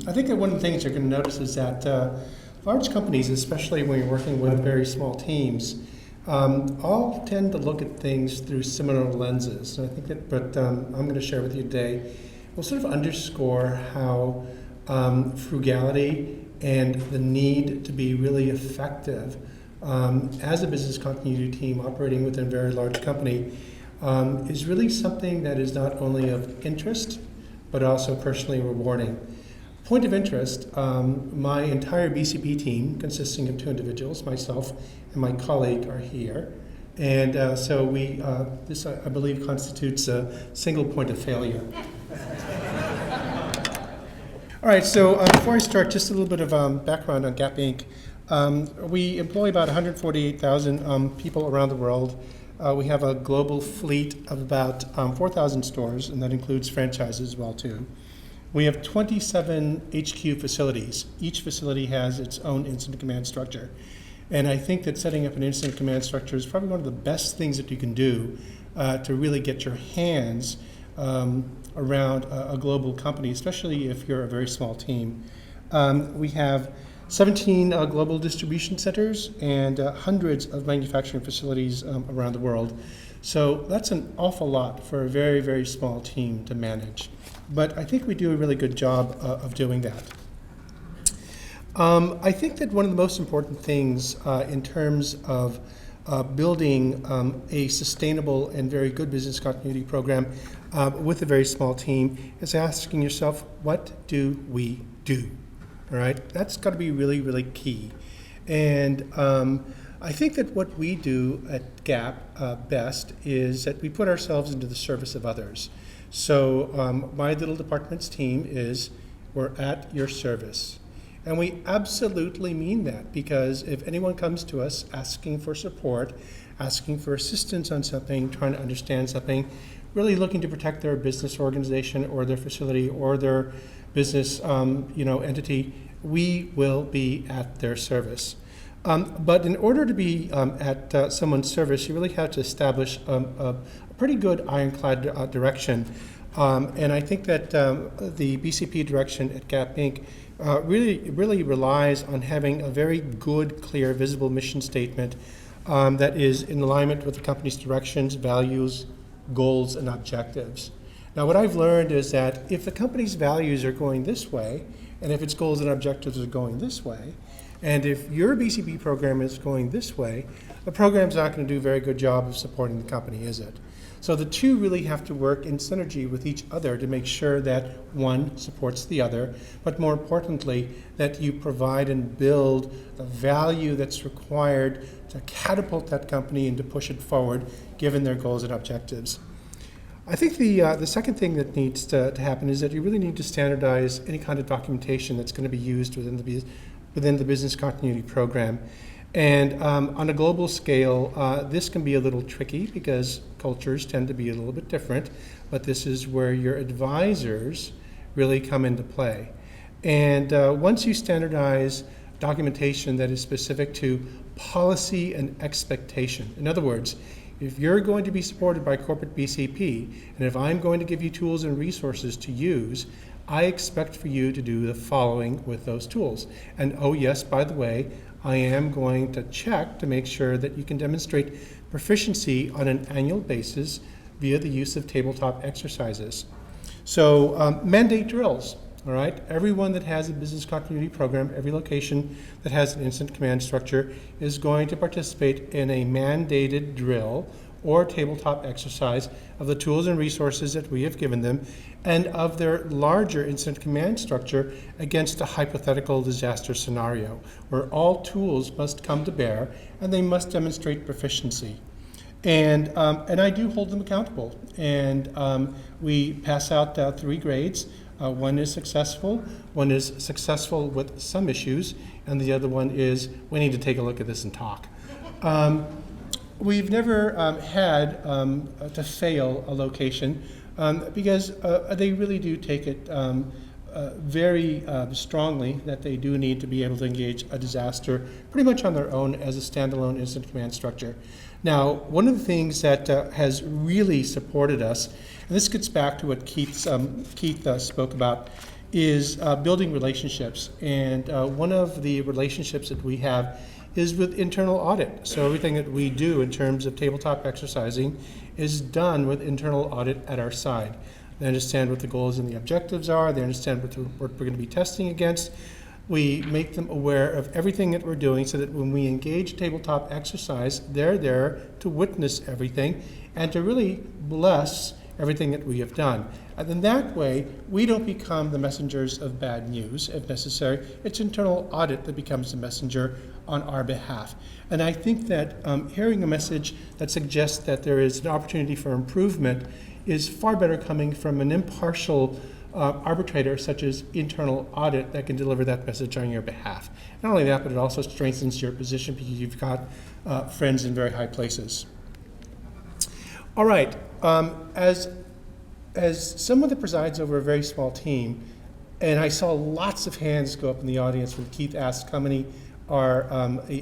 I think that one of the things you're going to notice is that large companies, especially when you're working with very small teams, all tend to look at things through similar lenses. And I think that what I'm going to share with you today will sort of underscore how frugality and the need to be really effective as a business continuity team operating within a very large company is really something that is not only of interest, but also personally rewarding. Point of interest, my entire BCP team, consisting of 2 individuals, myself and my colleague, are here. And so this, I believe, constitutes a single point of failure. All right, so before I start, just a little bit of background on Gap Inc. We employ about 148,000 people around the world. We have a global fleet of about 4,000 stores, and that includes franchises as well, too. We have 27 HQ facilities. Each facility has its own incident command structure. And I think that setting up an incident command structure is probably one of the best things that you can do to really get your hands around a global company, especially if you're a very small team. We have 17 global distribution centers and hundreds of manufacturing facilities around the world. So that's an awful lot for a very, very small team to manage. But I think we do a really good job of doing that. I think that one of the most important things in terms of building a sustainable and very good business continuity program with a very small team is asking yourself, what do we do? All right, that's got to be really, really key. And I think that what we do at Gap best is that we put ourselves into the service of others. So my little department's team is, we're at your service. And we absolutely mean that, because if anyone comes to us asking for support, asking for assistance on something, trying to understand something, really looking to protect their business organization or their facility or their business entity, we will be at their service. But in order to be at someone's service, you really have to establish a pretty good ironclad direction. And I think that the BCP direction at Gap Inc. Really relies on having a very good, clear, visible mission statement that is in alignment with the company's directions, values, goals, and objectives. Now, what I've learned is that if the company's values are going this way, and if its goals and objectives are going this way, and if your BCP program is going this way, the program's not going to do a very good job of supporting the company, is it? So the two really have to work in synergy with each other to make sure that one supports the other, but more importantly, that you provide and build the value that's required to catapult that company and to push it forward, given their goals and objectives. I think the second thing that needs to happen is that you really need to standardize any kind of documentation that's going to be used within the business continuity program. And on a global scale, this can be a little tricky because cultures tend to be a little bit different, but this is where your advisors really come into play. And once you standardize documentation that is specific to policy and expectation, in other words, if you're going to be supported by corporate BCP, and if I'm going to give you tools and resources to use, I expect for you to do the following with those tools. And oh yes, by the way, I am going to check to make sure that you can demonstrate proficiency on an annual basis via the use of tabletop exercises. So mandate drills, all right? Everyone that has a business continuity program, every location that has an incident command structure is going to participate in a mandated drill or tabletop exercise of the tools and resources that we have given them and of their larger incident command structure against a hypothetical disaster scenario, where all tools must come to bear and they must demonstrate proficiency. And I do hold them accountable. And we pass out 3 grades. One is successful with some issues, and the other one is, we need to take a look at this and talk. We've never had to fail a location because they really do take it very strongly that they do need to be able to engage a disaster pretty much on their own as a standalone incident command structure. Now, one of the things that has really supported us, and this gets back to what Keith spoke about, is building relationships. And one of the relationships that we have is with internal audit. So everything that we do in terms of tabletop exercising is done with internal audit at our side. They understand what the goals and the objectives are. They understand what we're going to be testing against. We make them aware of everything that we're doing so that when we engage tabletop exercise, they're there to witness everything and to really bless everything that we have done. And then that way, we don't become the messengers of bad news, if necessary. It's internal audit that becomes the messenger on our behalf. And I think that hearing a message that suggests that there is an opportunity for improvement is far better coming from an impartial arbitrator such as internal audit that can deliver that message on your behalf. Not only that, but it also strengthens your position because you've got friends in very high places. All right, as someone that presides over a very small team, and I saw lots of hands go up in the audience when Keith asked how many are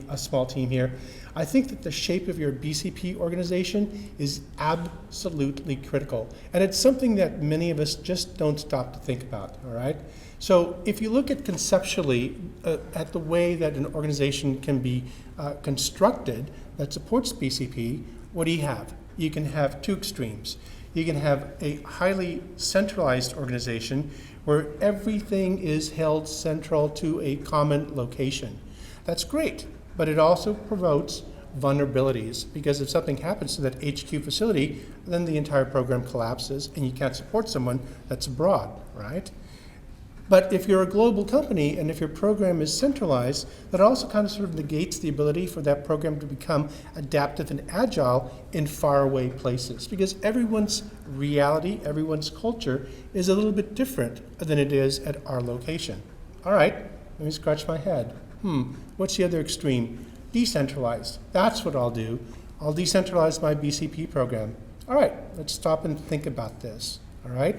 a small team here, I think that the shape of your BCP organization is absolutely critical. And it's something that many of us just don't stop to think about, all right? So if you look at conceptually at the way that an organization can be constructed that supports BCP, what do you have? You can have two extremes. You can have a highly centralized organization where everything is held central to a common location. That's great, but it also promotes vulnerabilities because if something happens to that HQ facility, then the entire program collapses and you can't support someone that's abroad, right? But if you're a global company and if your program is centralized, that also kind of sort of negates the ability for that program to become adaptive and agile in faraway places because everyone's reality, everyone's culture is a little bit different than it is at our location. All right, let me scratch my head. What's the other extreme? Decentralized. That's what I'll do. I'll decentralize my BCP program. All right, let's stop and think about this. All right?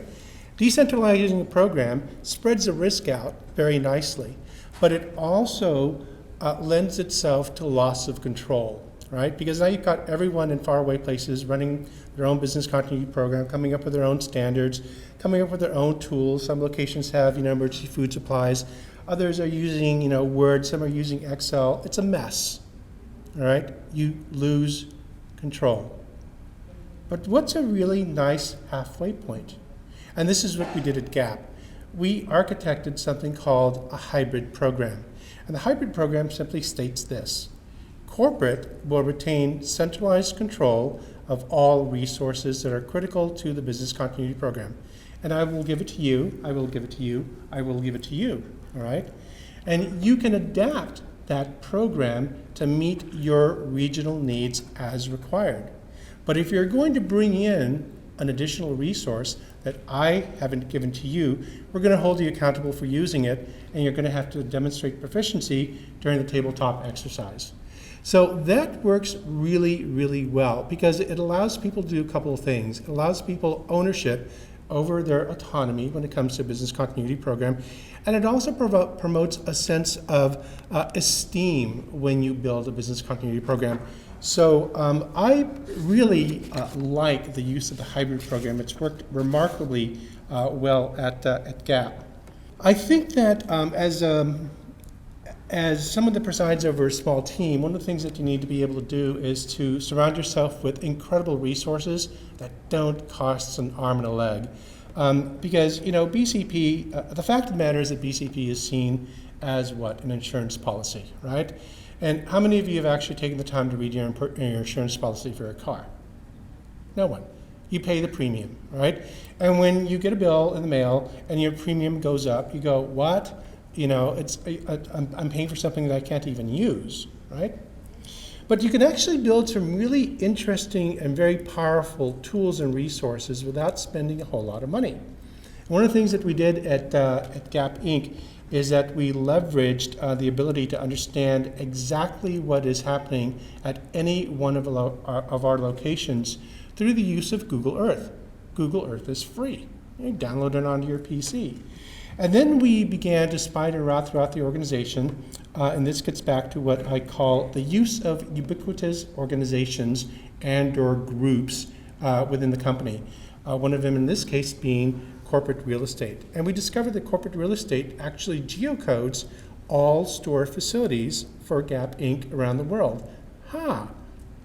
Decentralizing a program spreads the risk out very nicely, but it also lends itself to loss of control, right? Because now you've got everyone in faraway places running their own business continuity program, coming up with their own standards, coming up with their own tools. Some locations have, emergency food supplies. Others are using, Word. Some are using Excel. It's a mess, all right? You lose control. But what's a really nice halfway point? And this is what we did at GAP. We architected something called a hybrid program. And the hybrid program simply states this: corporate will retain centralized control of all resources that are critical to the business continuity program. And I will give it to you, I will give it to you, I will give it to you, all right? And you can adapt that program to meet your regional needs as required. But if you're going to bring in an additional resource that I haven't given to you, we're going to hold you accountable for using it, and you're going to have to demonstrate proficiency during the tabletop exercise. So that works really, really well because it allows people to do a couple of things. It allows people ownership over their autonomy when it comes to a business continuity program, and it also promotes a sense of esteem when you build a business continuity program. So I really like the use of the hybrid program. It's worked remarkably well at GAP. I think that as someone that presides over a small team, one of the things that you need to be able to do is to surround yourself with incredible resources that don't cost an arm and a leg. Because, BCP, the fact of the matter is that BCP is seen as what? An insurance policy, right? And how many of you have actually taken the time to read your insurance policy for a car? No one. You pay the premium, right? And when you get a bill in the mail and your premium goes up, you go, what? I'm paying for something that I can't even use, right? But you can actually build some really interesting and very powerful tools and resources without spending a whole lot of money. And one of the things that we did at GAP Inc. is that we leveraged the ability to understand exactly what is happening at any one of our locations through the use of Google Earth. Google Earth is free. You download it onto your PC. And then we began to spider out throughout the organization, and this gets back to what I call the use of ubiquitous organizations and or groups within the company. One of them in this case being corporate real estate. And we discovered that corporate real estate actually geocodes all store facilities for Gap Inc. around the world.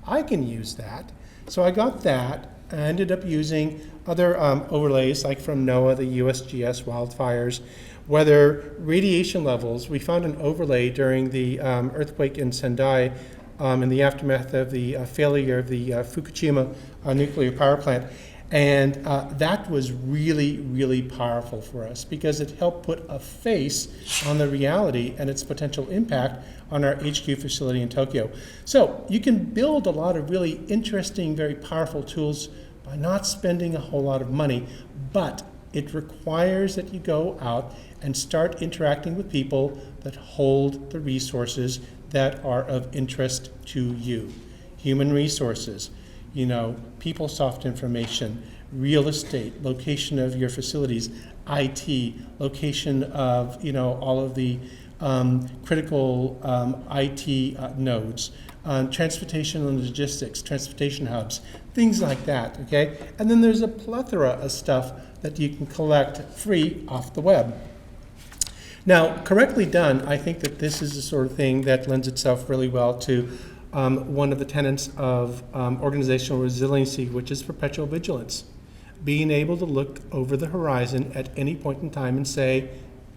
I can use that. So I got that. I ended up using other overlays, like from NOAA, the USGS wildfires, weather, radiation levels. We found an overlay during the earthquake in Sendai in the aftermath of the failure of the Fukushima nuclear power plant. And that was really, really powerful for us because it helped put a face on the reality and its potential impact on our HQ facility in Tokyo. So you can build a lot of really interesting, very powerful tools by not spending a whole lot of money, but it requires that you go out and start interacting with people that hold the resources that are of interest to you. Human resources, PeopleSoft information, real estate, location of your facilities, IT, location of, all of the critical IT nodes, transportation and logistics, transportation hubs, things like that, okay? And then there's a plethora of stuff that you can collect free off the web. Now, correctly done, I think that this is the sort of thing that lends itself really well to one of the tenets of organizational resiliency, which is perpetual vigilance. Being able to look over the horizon at any point in time and say,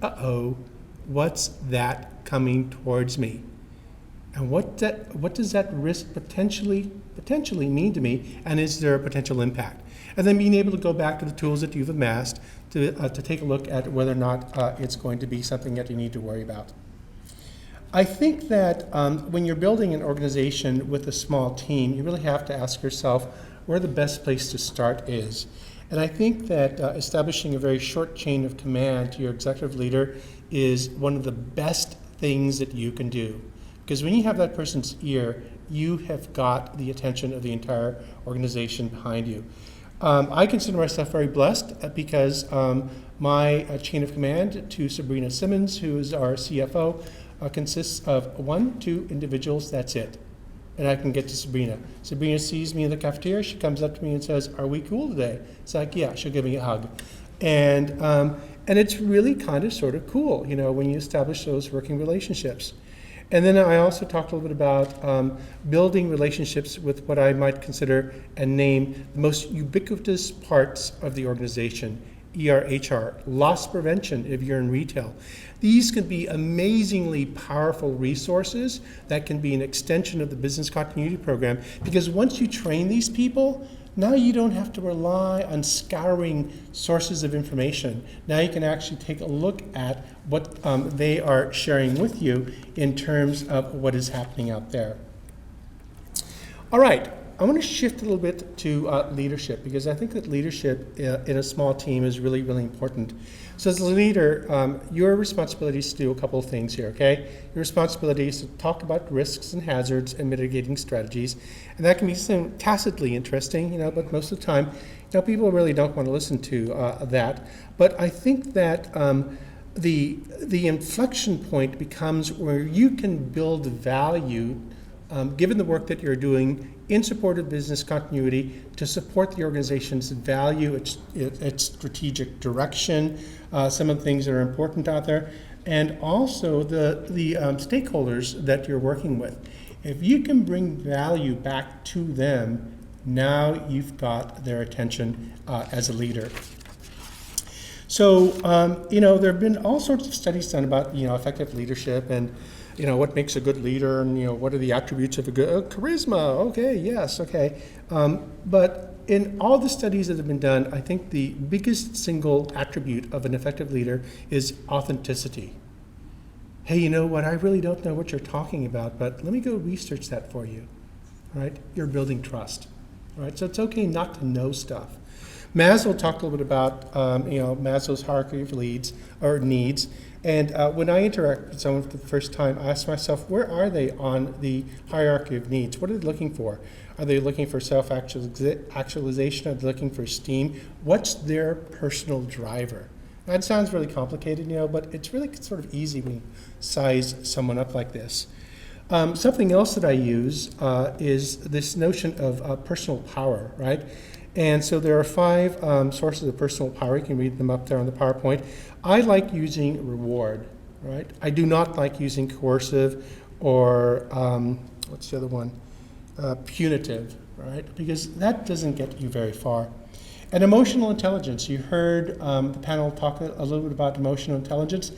uh-oh, what's that coming towards me? And what does that risk potentially mean to me, and is there a potential impact? And then being able to go back to the tools that you've amassed to take a look at whether or not it's going to be something that you need to worry about. I think that when you're building an organization with a small team, you really have to ask yourself where the best place to start is. And I think that establishing a very short chain of command to your executive leader is one of the best things that you can do. Because when you have that person's ear, you have got the attention of the entire organization behind you. I consider myself very blessed because my chain of command to Sabrina Simmons, who is our CFO, consists of 2 individuals, that's it. And I can get to Sabrina. Sabrina sees me in the cafeteria, she comes up to me and says, "Are we cool today?" It's like, yeah, she'll give me a hug. And it's really kind of sort of cool, when you establish those working relationships. And then I also talked a little bit about building relationships with what I might consider and name the most ubiquitous parts of the organization. ERHR, loss prevention if you're in retail. These can be amazingly powerful resources that can be an extension of the business continuity program, because once you train these people, now you don't have to rely on scouring sources of information. Now you can actually take a look at what they are sharing with you in terms of what is happening out there. All right. I want to shift a little bit to leadership, because I think that leadership in a small team is really, really important. So as a leader, your responsibility is to do a couple of things here, okay? Your responsibility is to talk about risks and hazards and mitigating strategies. And that can be something tacitly interesting, but most of the time, people really don't want to listen to that. But I think that the inflection point becomes where you can build value given the work that you're doing in support of business continuity to support the organization's value, its strategic direction, some of the things that are important out there, and also the stakeholders that you're working with. If you can bring value back to them, now you've got their attention as a leader. So, there have been all sorts of studies done about, effective leadership and what makes a good leader, and what are the attributes of a good charisma? Okay, yes, okay. But in all the studies that have been done, I think the biggest single attribute of an effective leader is authenticity. Hey, you know what? I really don't know what you're talking about, but let me go research that for you. Right? You're building trust. Right? So it's okay not to know stuff. Maslow talked a little bit about Maslow's hierarchy of needs. And when I interact with someone for the first time, I ask myself, where are they on the hierarchy of needs? What are they looking for? Are they looking for self-actualization? Are they looking for esteem? What's their personal driver? That sounds really complicated, but it's really sort of easy when you size someone up like this. Something else that I use is this notion of personal power, right? And so there are 5 sources of personal power. You can read them up there on the PowerPoint. I like using reward, right? I do not like using coercive or, what's the other one? Punitive, right? Because that doesn't get you very far. And emotional intelligence. You heard the panel talk a little bit about emotional intelligence.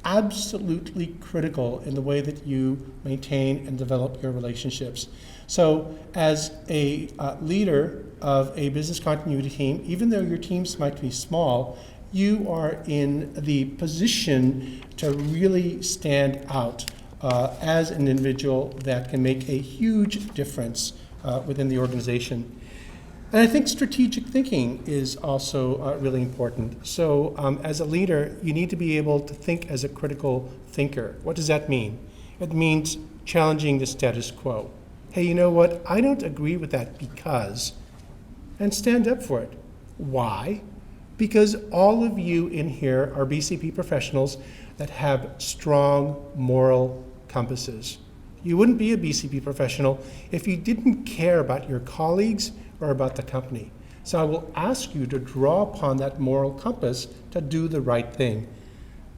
Absolutely critical in the way that you maintain and develop your relationships. So as a leader of a business continuity team, even though your teams might be small, you are in the position to really stand out as an individual that can make a huge difference within the organization. And I think strategic thinking is also really important. So as a leader, you need to be able to think as a critical thinker. What does that mean? It means challenging the status quo. Hey, you know what? I don't agree with that because, and stand up for it. Why? Because all of you in here are BCP professionals that have strong moral compasses. You wouldn't be a BCP professional if you didn't care about your colleagues or about the company. So I will ask you to draw upon that moral compass to do the right thing.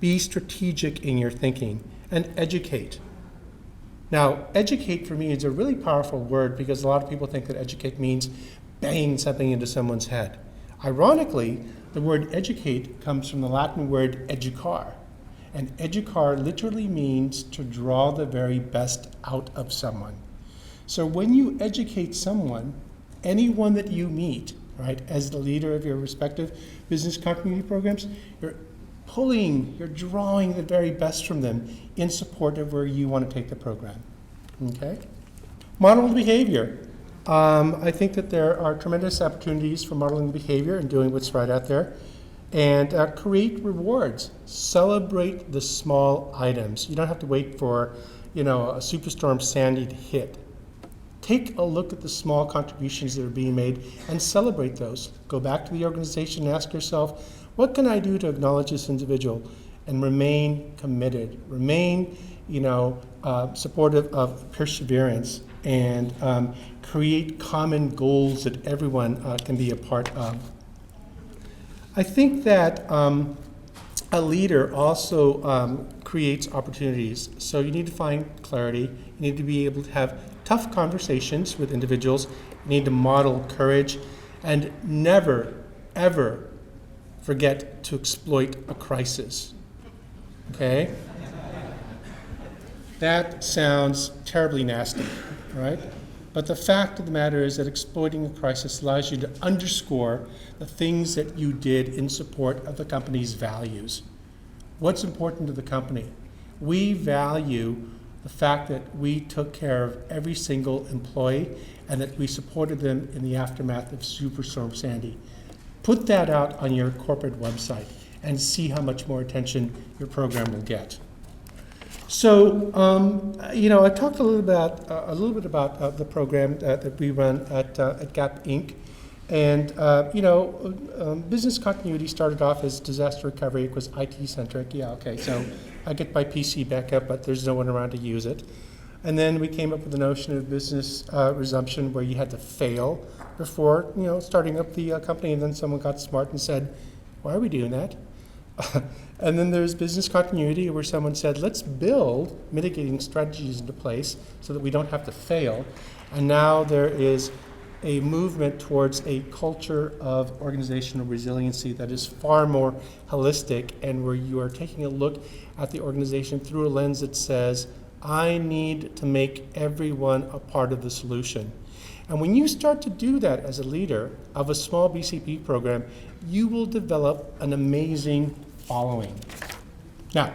Be strategic in your thinking and educate. Now, educate for me is a really powerful word because a lot of people think that educate means banging something into someone's head. Ironically, the word educate comes from the Latin word educar. And educar literally means to draw the very best out of someone. So when you educate someone, anyone that you meet, right, as the leader of your respective business continuity programs, you're drawing the very best from them in support of where you want to take the program, okay? Modeled behavior. I think that there are tremendous opportunities for modeling behavior and doing what's right out there. And create rewards. Celebrate the small items. You don't have to wait for, a Superstorm Sandy to hit. Take a look at the small contributions that are being made and celebrate those. Go back to the organization and ask yourself, what can I do to acknowledge this individual? And remain committed. Remain, supportive of perseverance and create common goals that everyone can be a part of. I think that a leader also creates opportunities. So you need to find clarity. You need to be able to have tough conversations with individuals. You need to model courage and never, ever forget to exploit a crisis. Okay? That sounds terribly nasty, right? But the fact of the matter is that exploiting a crisis allows you to underscore the things that you did in support of the company's values. What's important to the company? We value the fact that we took care of every single employee and that we supported them in the aftermath of Superstorm Sandy. Put that out on your corporate website and see how much more attention your program will get. So, I talked a little bit about the program that we run at GAP Inc. And, business continuity started off as disaster recovery. It was IT-centric. Yeah, okay, so I get my PC back up, but there's no one around to use it. And then we came up with the notion of business resumption where you had to fail before, starting up the company. And then someone got smart and said, why are we doing that? And then there's business continuity where someone said, let's build mitigating strategies into place so that we don't have to fail. And now there is a movement towards a culture of organizational resiliency that is far more holistic and where you are taking a look at the organization through a lens that says, I need to make everyone a part of the solution. And when you start to do that as a leader of a small BCP program, you will develop an amazing following. Now,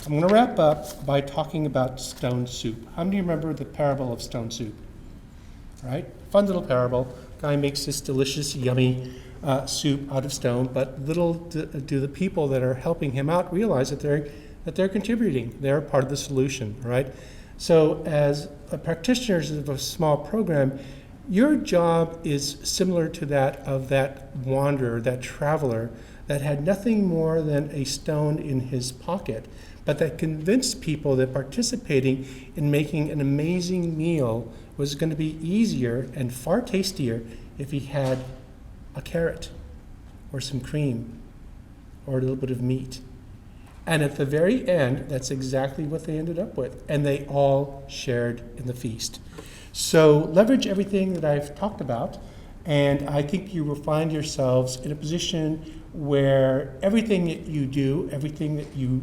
I'm going to wrap up by talking about stone soup. How many remember the parable of stone soup? Right? Fun little parable. Guy makes this delicious, yummy soup out of stone, but little do the people that are helping him out realize that they're contributing. They're part of the solution, right? So as practitioners of a small program, your job is similar to that of that wanderer, that traveler, that had nothing more than a stone in his pocket, but that convinced people that participating in making an amazing meal was going to be easier and far tastier if he had a carrot or some cream or a little bit of meat. And at the very end, that's exactly what they ended up with. And they all shared in the feast. So leverage everything that I've talked about, and I think you will find yourselves in a position where everything that you do, everything that you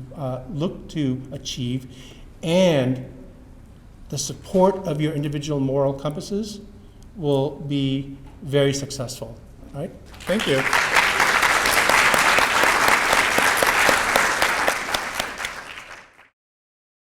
look to achieve, and the support of your individual moral compasses will be very successful. All right? Thank you.